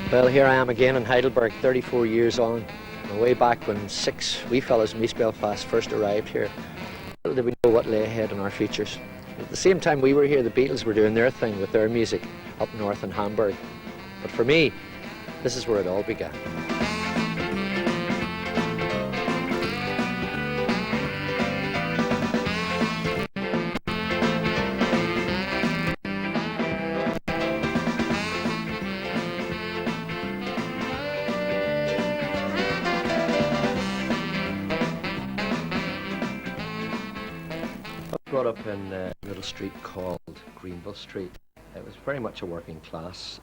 Well, here I am again in Heidelberg, 34 years on. Way back when 6 wee fellas from East Belfast first arrived here, little did we know what lay ahead in our futures. At the same time we were here, the Beatles were doing their thing with their music up north in Hamburg. But for me, this is where it all began. Brought up in a little street called Greenville Street. It was very much a working class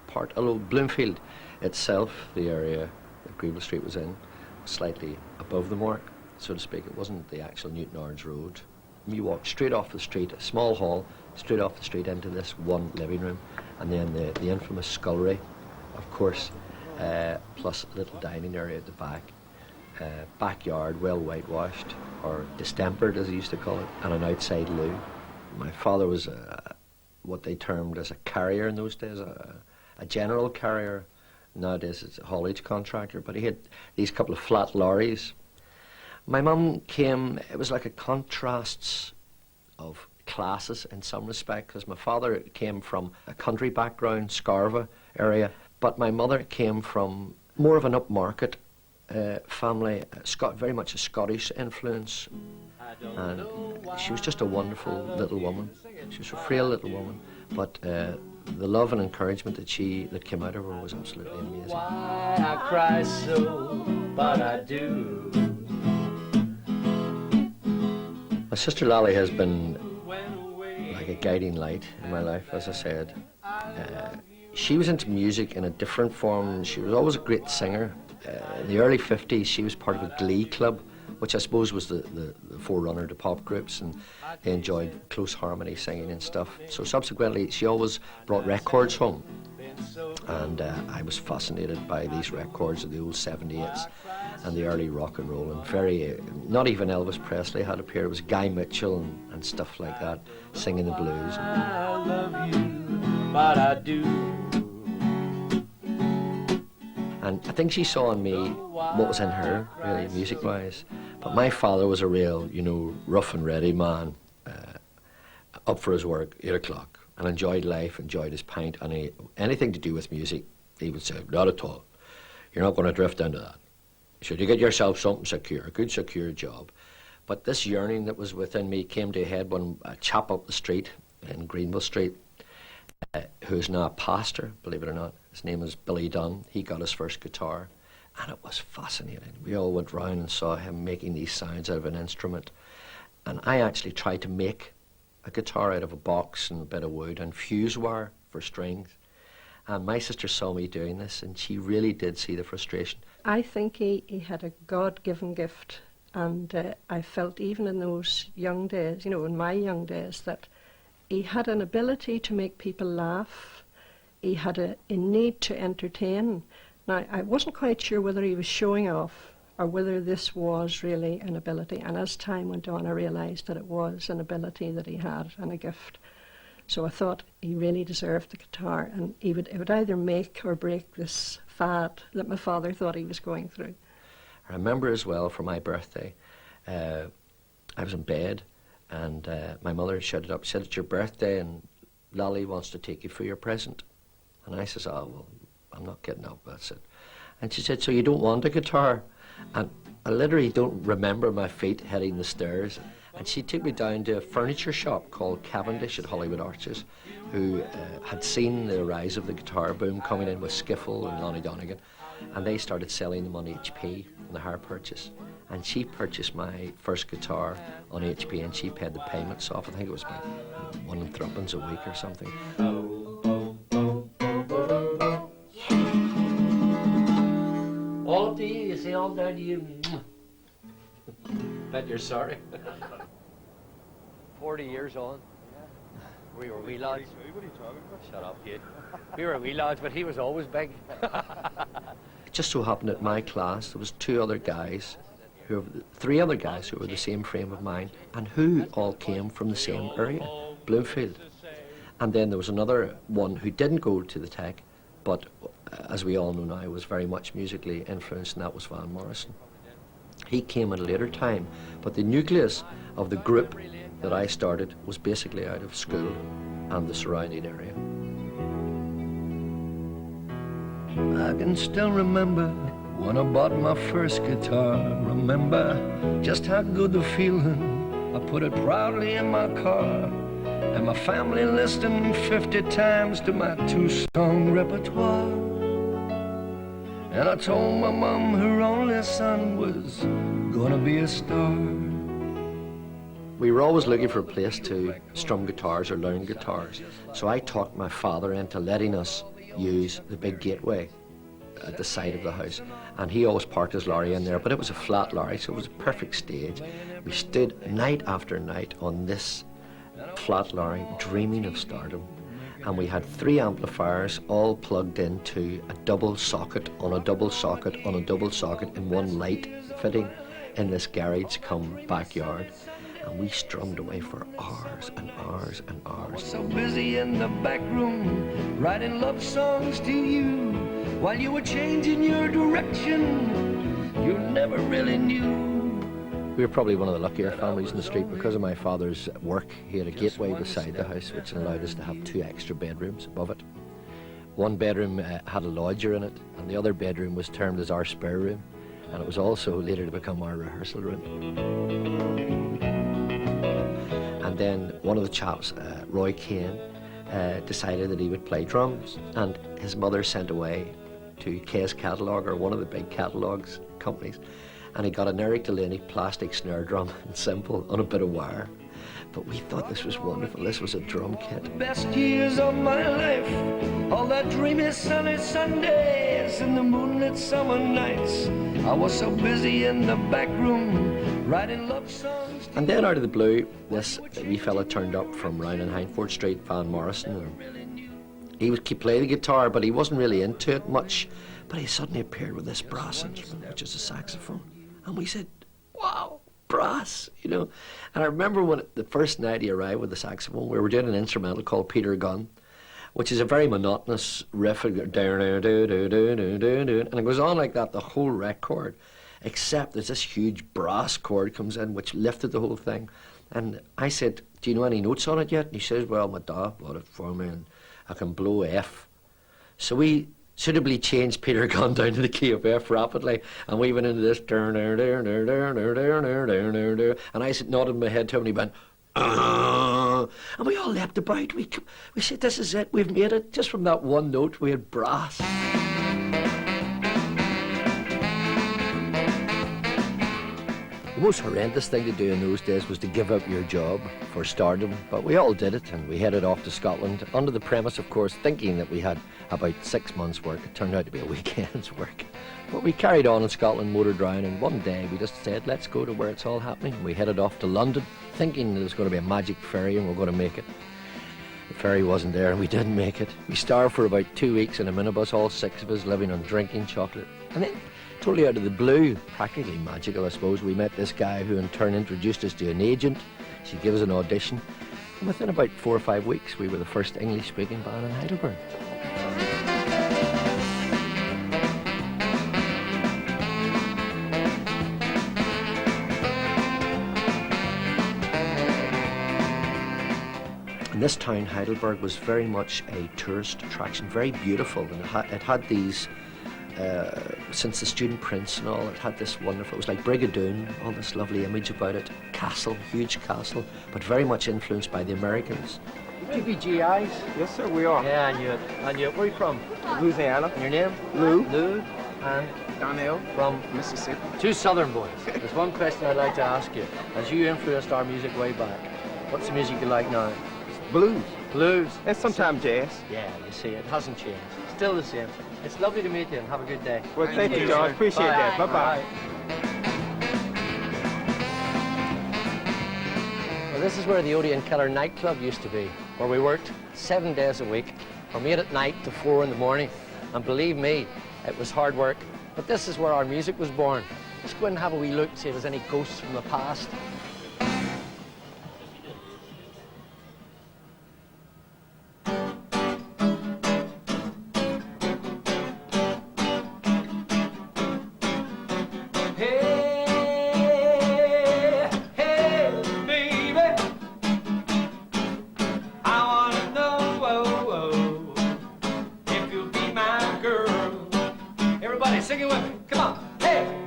part, although Bloomfield itself, the area that Greenville Street was in, was slightly above the mark, so to speak. It wasn't the actual Newton Orange Road. You walked straight off the street, a small hall, straight off the street into this one living room, and then the infamous scullery, of course, plus a little dining area at the back. Backyard, well whitewashed, or distempered as they used to call it, and an outside loo. My father was what they termed as a carrier in those days, a general carrier. Nowadays it's a haulage contractor, but he had these couple of flat lorries. My mum came, it was like a contrast of classes in some respect, because my father came from a country background, Scarva area, but my mother came from more of an upmarket family, very much a Scottish influence, and she was just a wonderful little woman. She was a frail little woman, but the love and encouragement that came out of her was absolutely amazing. Why I cry so, but I do. My sister Lally has been like a guiding light in my life, as I said. She was into music in a different form. She was always a great singer. In the early 50s, she was part of a glee club, which I suppose was the forerunner to pop groups, and they enjoyed close harmony singing and stuff. So subsequently, she always brought records home, and I was fascinated by these records of the old 78s and the early rock and roll, and not even Elvis Presley had appeared. It was Guy Mitchell and stuff like that, singing the blues. I love you, but I do. And I think she saw in me what was in her, really, music-wise. But my father was a real, rough and ready man, up for his work, 8 o'clock, and enjoyed life, enjoyed his pint, and anything to do with music, he would say, not at all. You're not going to drift into that. Should you get yourself something secure, a good secure job. But this yearning that was within me came to a head when a chap up the street, in Greenville Street, who's now a pastor, believe it or not. His name is Billy Dunn. He got his first guitar, and it was fascinating. We all went round and saw him making these sounds out of an instrument. And I actually tried to make a guitar out of a box and a bit of wood and fuse wire for strings. And my sister saw me doing this, and she really did see the frustration. I think he had a God-given gift, and I felt even in those young days, in my young days, that he had an ability to make people laugh. He had a need to entertain. Now, I wasn't quite sure whether he was showing off or whether this was really an ability. And as time went on, I realised that it was an ability that he had and a gift. So I thought he really deserved the guitar, and it would either make or break this fad that my father thought he was going through. I remember as well, for my birthday, I was in bed, and my mother shouted up, said, it's your birthday, and Lolly wants to take you for your present. And I says, oh, well, I'm not getting up, that's it. And she said, so you don't want a guitar? And I literally don't remember my feet heading the stairs. And she took me down to a furniture shop called Cavendish at Hollywood Arches, who had seen the rise of the guitar boom coming in with Skiffle and Lonnie Donegan. And they started selling them on HP, on the hire purchase. And she purchased my first guitar on HP, and she paid the payments off. I think it was about 1 threepence a week or something. All up to you say all down to you. Bet you're sorry. 40 years on. We were wee lads. What are you talking about? Shut up, kid. We were wee lads, but he was always big. It just so happened at my class there was three other guys who were the same frame of mind, and who all came from the same area, Bloomfield. And then there was another one who didn't go to the Tech, but as we all know now, was very much musically influenced, and that was Van Morrison. He came at a later time, but the nucleus of the group that I started was basically out of school and the surrounding area. I can still remember when I bought my first guitar. Remember just how good the feeling. I put it proudly in my car, and my family listened 50 times to my 2-song repertoire. And I told my mom her only son was gonna be a star. We were always looking for a place to strum guitars or learn guitars. So I talked my father into letting us use the big gateway at the side of the house. And he always parked his lorry in there, but it was a flat lorry, so it was a perfect stage. We stood night after night on this flat lorry dreaming of stardom. And we had 3 amplifiers all plugged into a double socket on a double socket on a double socket in one light fitting in this garage come backyard. And we strummed away for hours and hours and hours. I was so busy in the back room writing love songs to you while you were changing your direction. You never really knew. We were probably one of the luckier families in the street because of my father's work. He had a gateway beside the house which allowed us to have 2 extra bedrooms above it. One bedroom had a lodger in it, and the other bedroom was termed as our spare room, and it was also later to become our rehearsal room. And then one of the chaps, Roy Kane, decided that he would play drums, and his mother sent away to K's Catalogue, or one of the big catalogues companies, and he got an Eric Delaney plastic snare drum, simple, on a bit of wire. But we thought this was wonderful. This was a drum kit. The best years of my life, all the dreamy sunny Sundays and the moonlit summer nights. I was so busy in the back room writing love songs. And then out of the blue, this wee fella turned up from round in Hindford Street, Van Morrison. He would play the guitar, but he wasn't really into it much. But he suddenly appeared with this brass instrument, which is a saxophone. And we said, wow, brass, you know. And I remember when the first night he arrived with the saxophone, we were doing an instrumental called Peter Gunn, which is a very monotonous riff, and it goes on like that the whole record, except there's this huge brass chord comes in, which lifted the whole thing. And I said, do you know any notes on it yet? And he says, well, my dad bought it for me, and I can blow F. So we suitably changed Peter Gunn down to the key of F rapidly, and we went into this, and I nodded my head to him, and he went, and we all leapt about. We said, this is it, we've made it. Just from that one note, we had brass. The most horrendous thing to do in those days was to give up your job for stardom, but we all did it, and we headed off to Scotland under the premise, of course, thinking that we had about 6 months' work. It turned out to be a weekend's work. But we carried on in Scotland, motored round, and one day we just said, let's go to where it's all happening. We headed off to London, thinking there was going to be a magic ferry and we're going to make it. The ferry wasn't there, and we didn't make it. We starved for about 2 weeks in a minibus, all 6 of us living on drinking chocolate. And then, totally out of the blue, practically magical, I suppose, we met this guy who in turn introduced us to an agent. She gave us an audition. And within about 4 or 5 weeks, we were the first English-speaking band in Heidelberg. And this town, Heidelberg, was very much a tourist attraction, very beautiful. And it had these, since the student prince and all, it had this wonderful, it was like Brigadoon, all this lovely image about it. Castle, huge castle, but very much influenced by the Americans. You be GIs? Yes, sir, we are. Yeah, I knew it. Where are you from? Louisiana. And your name? Lou. Lou. And Donnell. from Mississippi. 2 southern boys. There's one question I'd like to ask you. As you influenced our music way back, what's the music you like now? Blues. Blues. And sometimes jazz. Yeah, you see, it hasn't changed. Still the same. It's lovely to meet you, and have a good day. Well, thank you, George. Appreciate that. Bye-bye. Well, this is where the Odeon Killer nightclub used to be, where we worked 7 days a week, from 8 at night to 4 in the morning. And believe me, it was hard work. But this is where our music was born. Let's go in and have a wee look, see if there's any ghosts from the past. Sing it with me. Come on. Hey,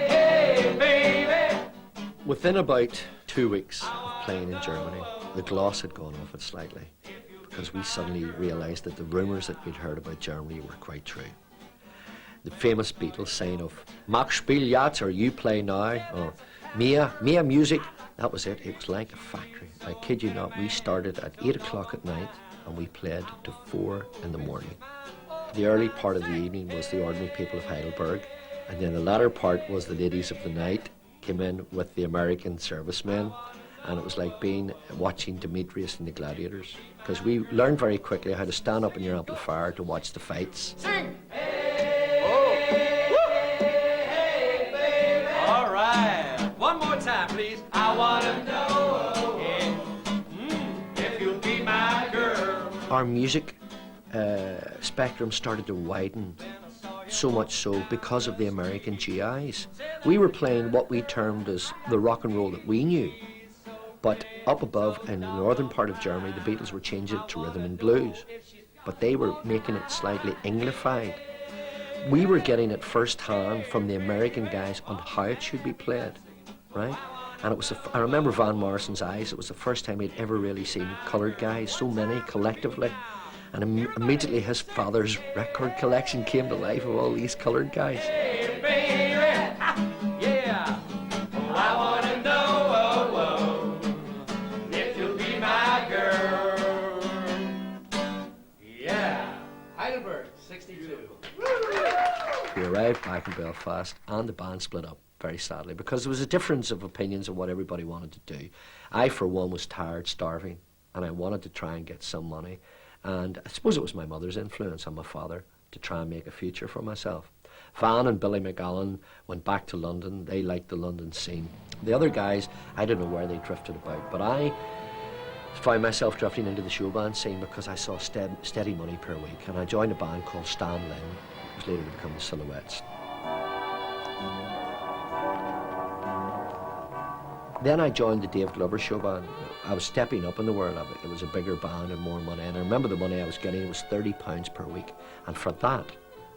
hey, baby. Within about 2 weeks of playing in Germany, the gloss had gone off it slightly because we suddenly realised that the rumours that we'd heard about Germany were quite true. The famous Beatles saying of "Mach spiel jetzt" or "You play now" or "Mia music," that was it. It was like a factory. I kid you not, we started at 8 o'clock at night and we played to 4 in the morning. The early part of the evening was the ordinary people of Heidelberg, and then the latter part was the ladies of the night came in with the American servicemen, and it was like watching Demetrius and the Gladiators, because we learned very quickly how to stand up in your amplifier to watch the fights. Sing! All right. One more time, please. I want to know if you'll be my girl. Our music spectrum started to widen, so much so because of the American GIs. We were playing what we termed as the rock and roll that we knew. But up above in the northern part of Germany, the Beatles were changing it to rhythm and blues. But they were making it slightly Anglified. We were getting it first hand from the American guys on how it should be played, right? And it was, I remember Van Morrison's eyes, it was the first time he'd ever really seen coloured guys, so many collectively. And immediately his father's record collection came to life of all these coloured guys. Hey, baby, yeah. I want to know if you'll be my girl. Yeah. Heidelberg, 62. We arrived back in Belfast and the band split up, very sadly, because there was a difference of opinions of what everybody wanted to do. I, for one, was tired, starving, and I wanted to try and get some money. And I suppose it was my mother's influence on my father to try and make a future for myself. Van and Billy McAllen went back to London. They liked the London scene. The other guys, I don't know where they drifted about, but I found myself drifting into the show band scene because I saw steady money per week, and I joined a band called Stan Lynn, which later to become the Silhouettes. Then I joined the Dave Glover show band. I was stepping up in the world of it. It was a bigger band and more money. And I remember the money I was getting was £30 per week. And for that,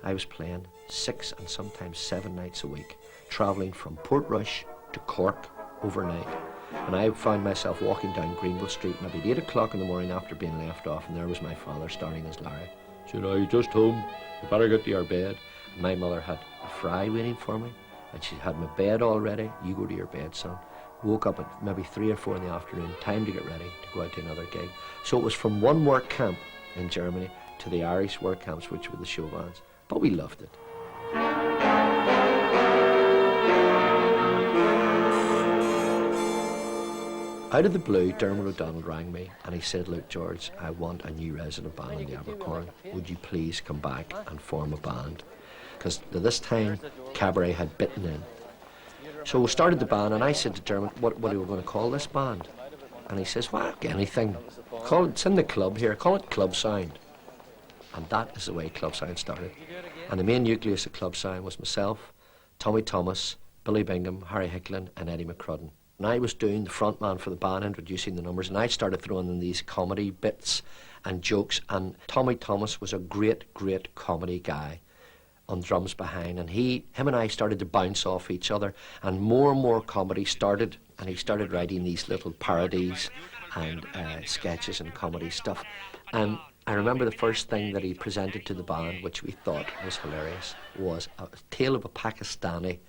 I was playing 6 and sometimes 7 nights a week, travelling from Portrush to Cork overnight. And I found myself walking down Greenville Street maybe at 8 o'clock in the morning after being left off, and there was my father starting his Larry. He said, "Are you just home? You better get to your bed." And my mother had a fry waiting for me, and she had my bed all ready. "You go to your bed, son." Woke up at maybe 3 or 4 in the afternoon, time to get ready to go out to another gig. So it was from one work camp in Germany to the Irish work camps, which were the show bands. But we loved it. Out of the blue, Dermot O'Donnell rang me and he said, "Look, George, I want a new resident band in the Abercorn. Would you please come back and form a band?" Because at this time, Cabaret had bitten in. So we started the band, and I said to Dermot, what are we going to call this band? And he says, "Well, anything. It's in the club here. Call it Club Sound." And that is the way Club Sound started. And the main nucleus of Club Sound was myself, Tommy Thomas, Billy Bingham, Harry Hicklin, and Eddie McCrudden. And I was doing the front man for the band, introducing the numbers, and I started throwing in these comedy bits and jokes. And Tommy Thomas was a great, great comedy guy on drums behind, and him and I started to bounce off each other, and more comedy started, and he started writing these little parodies and sketches and comedy stuff. And I remember the first thing that he presented to the band, which we thought was hilarious, was a tale of a Pakistani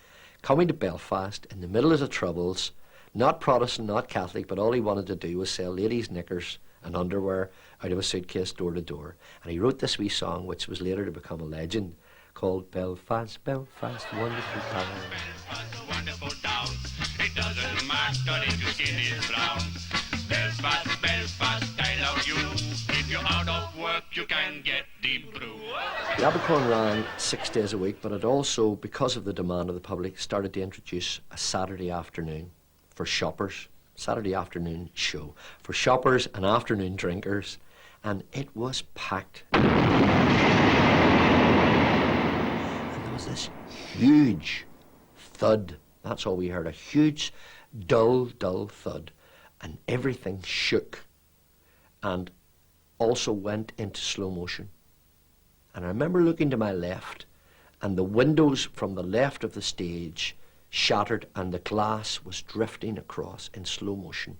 coming to Belfast in the middle of the Troubles, not Protestant, not Catholic, but all he wanted to do was sell ladies' knickers and underwear out of a suitcase door to door. And he wrote this wee song, which was later to become a legend, called Belfast, Belfast, wonderful town. Belfast, a wonderful town. It doesn't matter if your skin is brown. Belfast, Belfast, I love you. If you're out of work, you can get the brew. The Abercorn ran 6 days a week, but it also, because of the demand of the public, started to introduce a Saturday afternoon for shoppers, Saturday afternoon show for shoppers and afternoon drinkers, and it was packed. This huge thud, that's all we heard, a huge dull thud, and everything shook and also went into slow motion. And I remember looking to my left, and the windows from the left of the stage shattered, and the glass was drifting across in slow motion,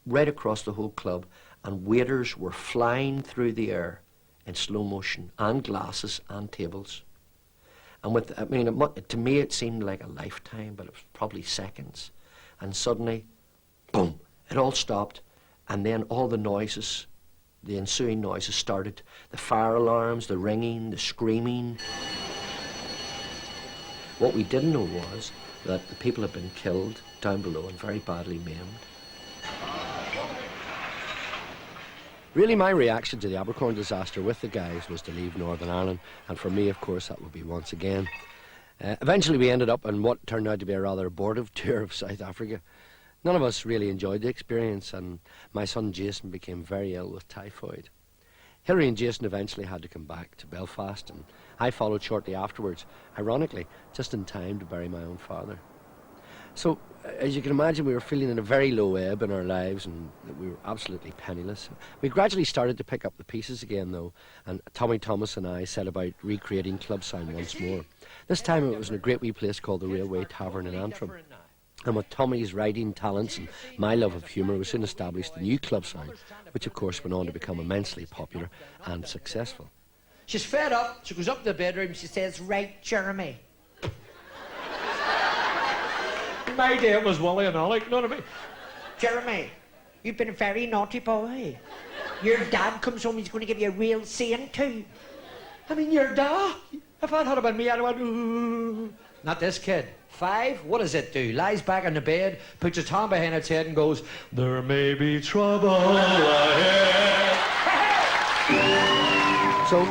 right across the whole club, and waiters were flying through the air in slow motion, and glasses and tables. And to me it seemed like a lifetime, but it was probably seconds. And suddenly, boom, it all stopped, and then all the noises, the ensuing noises started. The fire alarms, the ringing, the screaming. What we didn't know was that the people had been killed down below and very badly maimed. Really, my reaction to the Abercorn disaster with the guys was to leave Northern Ireland, and for me, of course, that would be once again. Eventually, we ended up on what turned out to be a rather abortive tour of South Africa. None of us really enjoyed the experience, and my son Jason became very ill with typhoid. Hilary and Jason eventually had to come back to Belfast, and I followed shortly afterwards, ironically, just in time to bury my own father. So, as you can imagine, we were feeling in a very low ebb in our lives, and we were absolutely penniless. We gradually started to pick up the pieces again, though, and Tommy Thomas and I set about recreating club sound once more. This time it was in a great wee place called the Railway Tavern in Antrim. And with Tommy's writing talents and my love of humour, we soon established the new club sound, which of course went on to become immensely popular and successful. She's fed up, she goes up to the bedroom, she says, "Right, Jeremy." In my day, it was Wally and Alec, you know what I mean? "Jeremy, you've been a very naughty boy. Your dad comes home, he's going to give you a real scene too." I mean, your dad. If that had been me, I'd have went, ooh. Not this kid. 5, what does it do? Lies back on the bed, puts its hand behind its head and goes, "There may be trouble ahead." So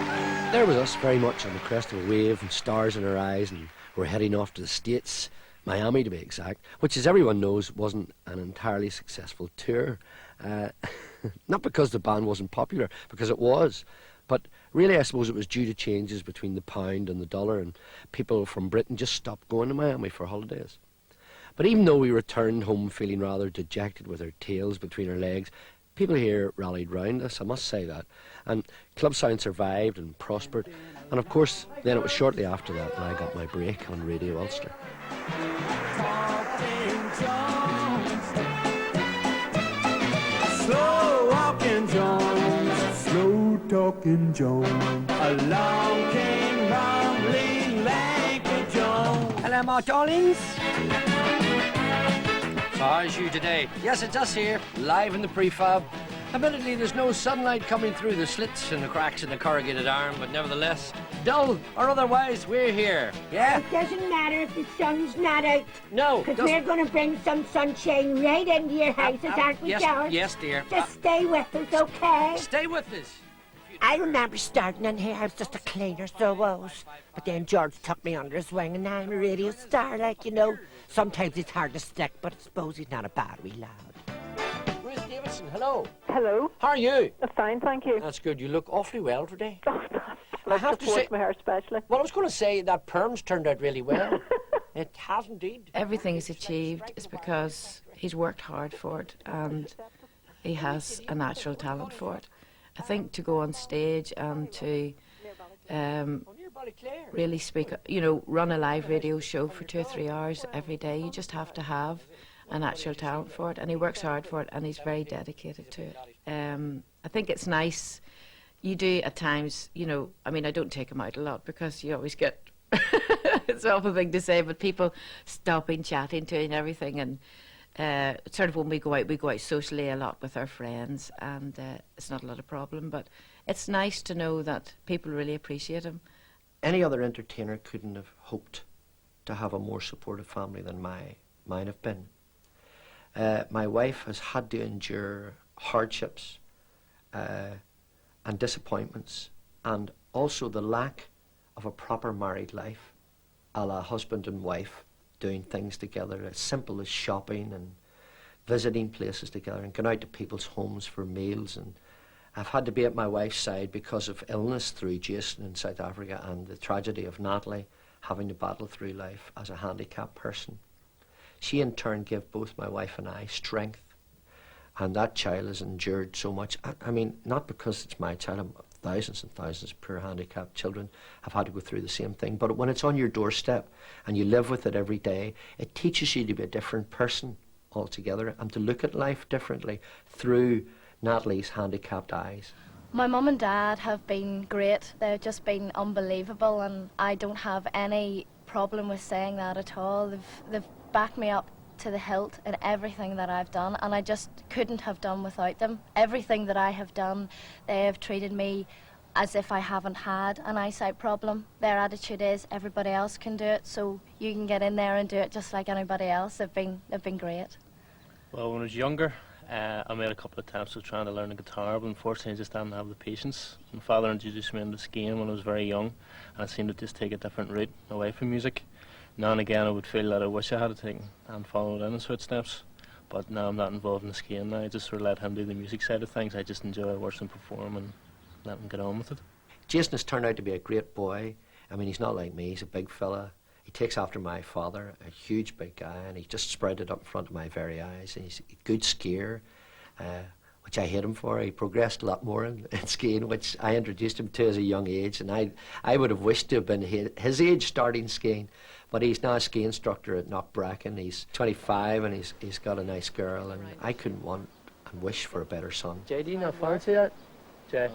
there was us, very much on the crest of a wave and stars in our eyes, and we're heading off to the States, Miami to be exact, which, as everyone knows, wasn't an entirely successful tour. Not because the band wasn't popular, because it was. But really, I suppose it was due to changes between the pound and the dollar, and people from Britain just stopped going to Miami for holidays. But even though we returned home feeling rather dejected with our tails between our legs, people here rallied round us, I must say that. And Club Sound survived and prospered. And of course, then it was shortly after that I got my break on Radio Ulster. Slow walking Jones, slow talking Jones. Along came rumbling lanky Jones. "Hello, my darlings." So how's you today? Yes, it's us here, live in the prefab. Admittedly, there's no sunlight coming through the slits and the cracks in the corrugated iron, but nevertheless, dull or otherwise, we're here. Yeah? It doesn't matter if the sun's not out. No. Because we're going to bring some sunshine right into your houses, aren't we, yes, George? yes, dear. Just stay with us, okay? Stay with us. I remember starting in here, I was just a cleaner, so I was. But then George took me under his wing, and now I'm a radio star, like, you know. Sometimes it's hard to stick, but I suppose he's not a bad wee lad. Ruth Davidson, hello. Hello. How are you? Fine, thank you. That's good. You look awfully well today. I have to say- my hair especially. Well, I was going to say that perm's turned out really well. It has indeed. Everything he's achieved is because he's worked hard for it and he has a natural talent for it. I think to go on stage and to really speak, you know, run a live radio show for 2 or 3 hours every day, you just have to have a natural talent for it, and he works hard for it, and he's very dedicated to it. I think it's nice. You do at times, you know, I mean, I don't take him out a lot because you always get, it's an awful thing to say, but people stopping, chatting to you and everything, and sort of when we go out socially a lot with our friends, and it's not a lot of problem, but it's nice to know that people really appreciate him. Any other entertainer couldn't have hoped to have a more supportive family than mine have been. My wife has had to endure hardships and disappointments, and also the lack of a proper married life, a la husband and wife doing things together, as simple as shopping and visiting places together and going out to people's homes for meals. And I've had to be at my wife's side because of illness through Jason in South Africa and the tragedy of Natalie having to battle through life as a handicapped person. She in turn gave both my wife and I strength, and that child has endured so much. I mean, not because it's my child, I'm thousands and thousands of poor handicapped children have had to go through the same thing. But when it's on your doorstep and you live with it every day, it teaches you to be a different person altogether and to look at life differently through Natalie's handicapped eyes. My mum and dad have been great. They've just been unbelievable, and I don't have any problem with saying that at all. They've backed me up to the hilt in everything that I've done, and I just couldn't have done without them. Everything that I have done, they have treated me as if I haven't had an eyesight problem. Their attitude is everybody else can do it, so you can get in there and do it just like anybody else. They've been great. Well, when I was younger, I made a couple of attempts of trying to learn the guitar, but unfortunately I just didn't have the patience. My father introduced me into skiing when I was very young, and I seemed to just take a different route away from music. Now and again I would feel that I wish I had taken and followed in his footsteps, but now I'm not involved in the skiing now. I just sort of let him do the music side of things. I just enjoy watching him perform and let him get on with it. Jason has turned out to be a great boy. I mean, he's not like me, he's a big fella. He takes after my father, a huge big guy, and he just spread it up in front of my very eyes. And he's a good skier, which I hate him for. He progressed a lot more in skiing, which I introduced him to as a young age, and I would have wished to have been his age starting skiing. But he's now a ski instructor at Knockbracken. He's 25 and he's got a nice girl, and I couldn't want and wish for a better son. JD, not forward to that? Jay?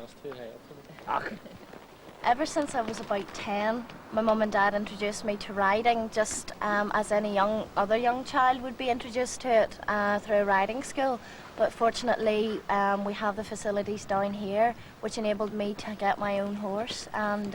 Ever since I was about 10, my mum and dad introduced me to riding, just as any other young child would be introduced to it through riding school. But fortunately, we have the facilities down here, which enabled me to get my own horse, and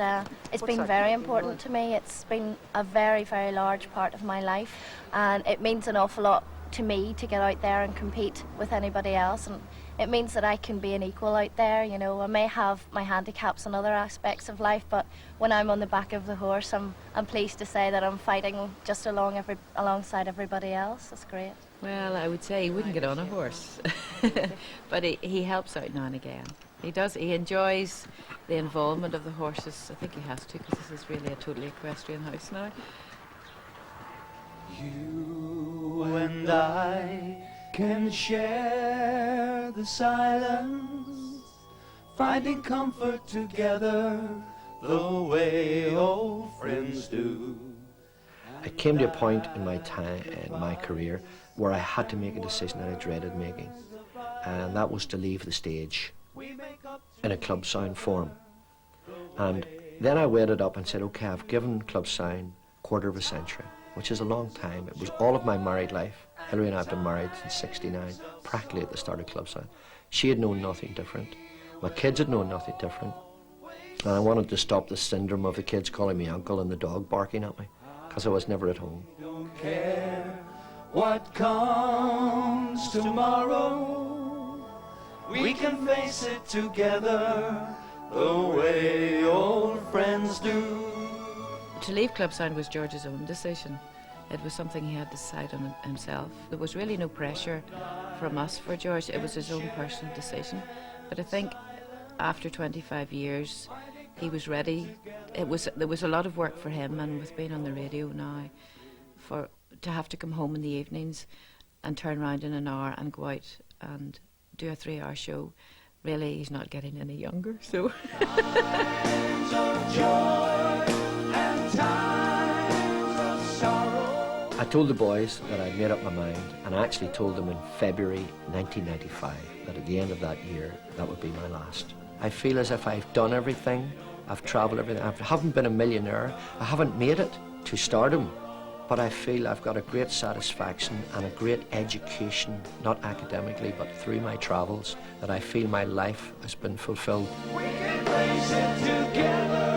it's been very important to me. It's been a very, very large part of my life, and it means an awful lot to me to get out there and compete with anybody else. And it means that I can be an equal out there. You know, I may have my handicaps in other aspects of life, but when I'm on the back of the horse, I'm pleased to say that I'm fighting just alongside everybody else. That's great. Well, I would say he wouldn't get on a horse, but he helps out now and again. He does. He enjoys the involvement of the horses. I think he has to, because this is really a totally equestrian house now. You and I can share the silence, finding comfort together the way old friends do. It came to a point in my career where I had to make a decision that I dreaded making, and that was to leave the stage in a club sound form. And then I weighed it up and said, okay, I've given club sound a quarter of a century, which is a long time. It was all of my married life. Hilary and I have been married since '69, practically at the start of club sound. She had known nothing different. My kids had known nothing different. And I wanted to stop the syndrome of the kids calling me uncle and the dog barking at me, because I was never at home. Don't care what comes tomorrow, we can face it together the way old friends do. To leave Club Sound was George's own decision. It was something he had to decide on himself. There was really no pressure from us for George. It was his own personal decision. But I think after 25 years, he was ready. There was a lot of work for him, and with being on the radio now, to have to come home in the evenings and turn around in an hour and go out and do a 3-hour show, really he's not getting any younger. So. Times of joy and times of sorrow. I told the boys that I'd made up my mind, and I actually told them in February 1995 that at the end of that year, that would be my last. I feel as if I've done everything, I've travelled everything, I haven't been a millionaire, I haven't made it to stardom, but I feel I've got a great satisfaction and a great education, not academically, but through my travels, that I feel my life has been fulfilled. We can face it together.